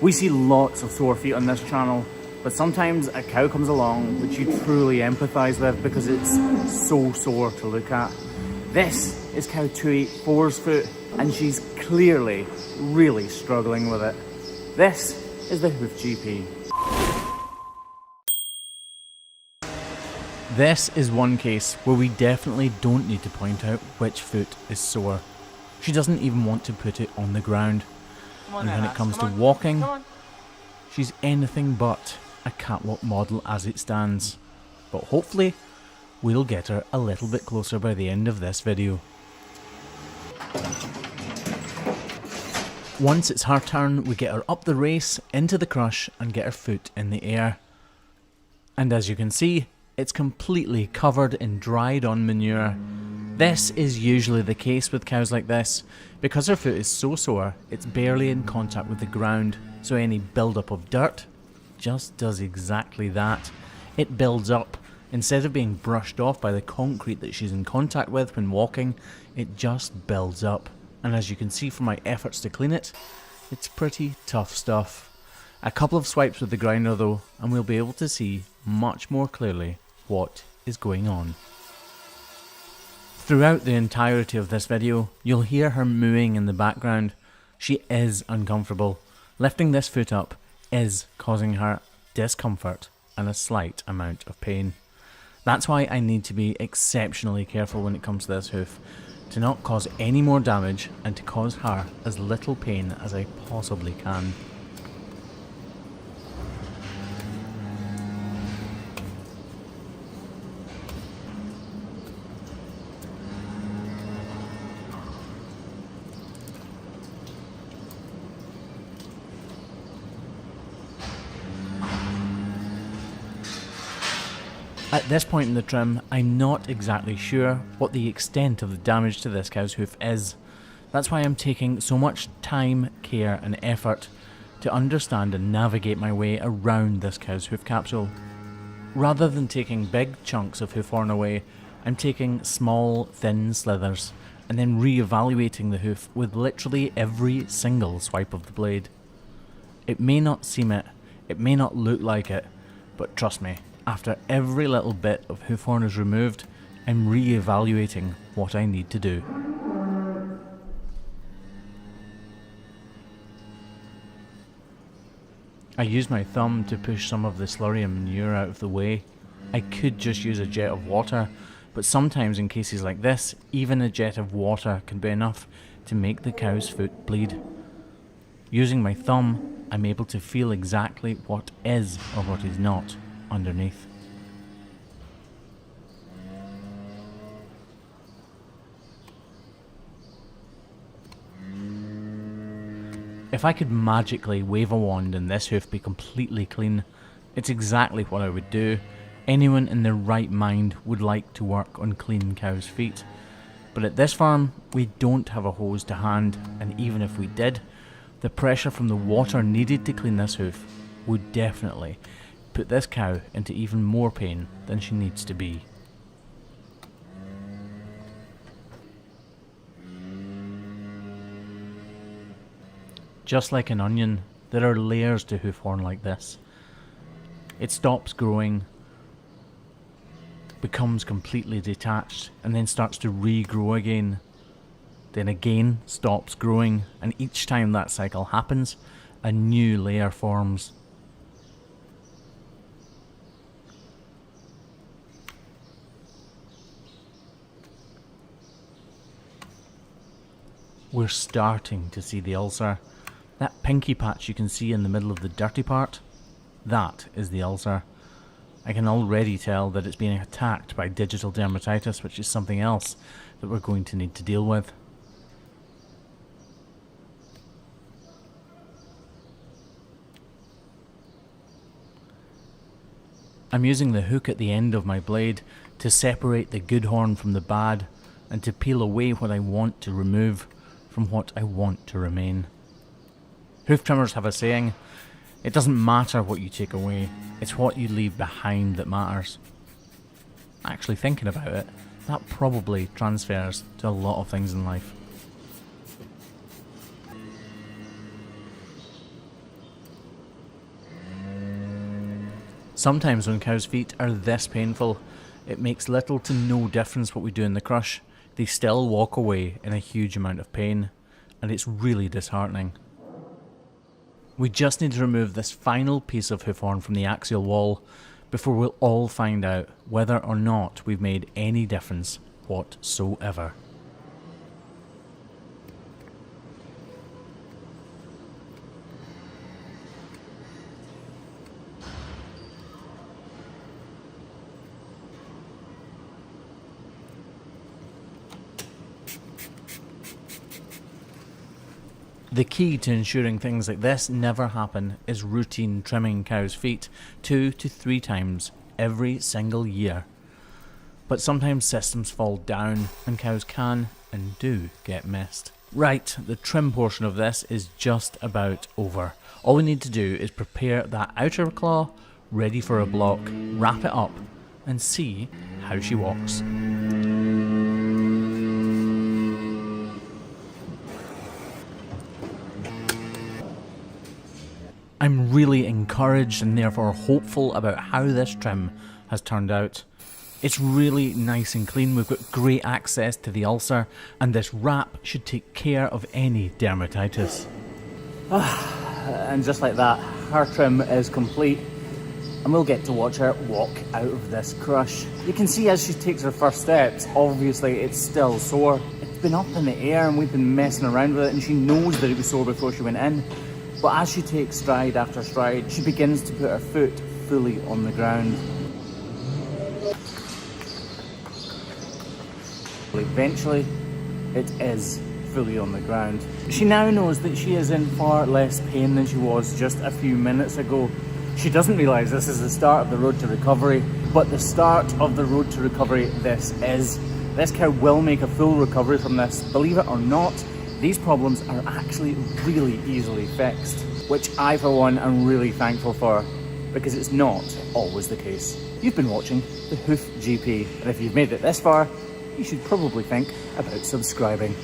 We see lots of sore feet on this channel, but sometimes a cow comes along which you truly empathise with because it's so sore to look at. This is cow 284's foot, and she's clearly really struggling with it. This is the Hoof GP. This is one case where we definitely don't need to point out which foot is sore. She doesn't even want to put it on the ground. And when it comes to walking, she's anything but a catwalk model as it stands. But hopefully, we'll get her a little bit closer by the end of this video. Once it's her turn, we get her up the race, into the crush, and get her foot in the air. And as you can see, it's completely covered in dried on manure. This is usually the case with cows like this. Because her foot is so sore, it's barely in contact with the ground, so any build-up of dirt just does exactly that. It builds up. Instead of being brushed off by the concrete that she's in contact with when walking, it just builds up. And as you can see from my efforts to clean it, it's pretty tough stuff. A couple of swipes with the grinder though, and we'll be able to see much more clearly what is going on. Throughout the entirety of this video, you'll hear her mooing in the background. She is uncomfortable. Lifting this foot up is causing her discomfort and a slight amount of pain. That's why I need to be exceptionally careful when it comes to this hoof, to not cause any more damage and to cause her as little pain as I possibly can. At this point in the trim, I'm not exactly sure what the extent of the damage to this cow's hoof is. That's why I'm taking so much time, care and effort to understand and navigate my way around this cow's hoof capsule. Rather than taking big chunks of hoof horn away, I'm taking small, thin slithers and then re-evaluating the hoof with literally every single swipe of the blade. It may not seem it may not look like it, but trust me, after every little bit of hoof horn is removed, I'm re-evaluating what I need to do. I use my thumb to push some of the slurry and manure out of the way. I could just use a jet of water, but sometimes in cases like this, even a jet of water can be enough to make the cow's foot bleed. Using my thumb, I'm able to feel exactly what is or what is not underneath. If I could magically wave a wand and this hoof be completely clean, it's exactly what I would do. Anyone in their right mind would like to work on clean cows' feet. But at this farm, we don't have a hose to hand, and even if we did, the pressure from the water needed to clean this hoof would definitely put this cow into even more pain than she needs to be. Just like an onion, there are layers to hoof horn like this. It stops growing, becomes completely detached, and then starts to regrow again. Then again stops growing, and each time that cycle happens, a new layer forms. We're starting to see the ulcer. That pinky patch you can see in the middle of the dirty part, that is the ulcer. I can already tell that it's being attacked by digital dermatitis, which is something else that we're going to need to deal with. I'm using the hook at the end of my blade to separate the good horn from the bad and to peel away what I want to remove from what I want to remain. Hoof trimmers have a saying, it doesn't matter what you take away, it's what you leave behind that matters. Actually thinking about it, that probably transfers to a lot of things in life. Sometimes when cows' feet are this painful, it makes little to no difference what we do in the crush. They still walk away in a huge amount of pain, and it's really disheartening. We just need to remove this final piece of hoof horn from the axial wall before we'll all find out whether or not we've made any difference whatsoever. The key to ensuring things like this never happen is routine trimming cows' feet 2 to 3 times every single year. But sometimes systems fall down and cows can and do get missed. Right, the trim portion of this is just about over. All we need to do is prepare that outer claw ready for a block, wrap it up and see how she walks. I'm really encouraged and therefore hopeful about how this trim has turned out. It's really nice and clean, we've got great access to the ulcer, and this wrap should take care of any dermatitis. And just like that, her trim is complete, and we'll get to watch her walk out of this crush. You can see as she takes her first steps, obviously it's still sore. It's been up in the air and we've been messing around with it, and she knows that it was sore before she went in. But as she takes stride after stride, she begins to put her foot fully on the ground. Eventually, it is fully on the ground. She now knows that she is in far less pain than she was just a few minutes ago. She doesn't realise this is the start of the road to recovery, but the start of the road to recovery this is. This cow will make a full recovery from this. Believe it or not, these problems are actually really easily fixed, which I for one am really thankful for, because it's not always the case. You've been watching the Hoof GP, and if you've made it this far, you should probably think about subscribing.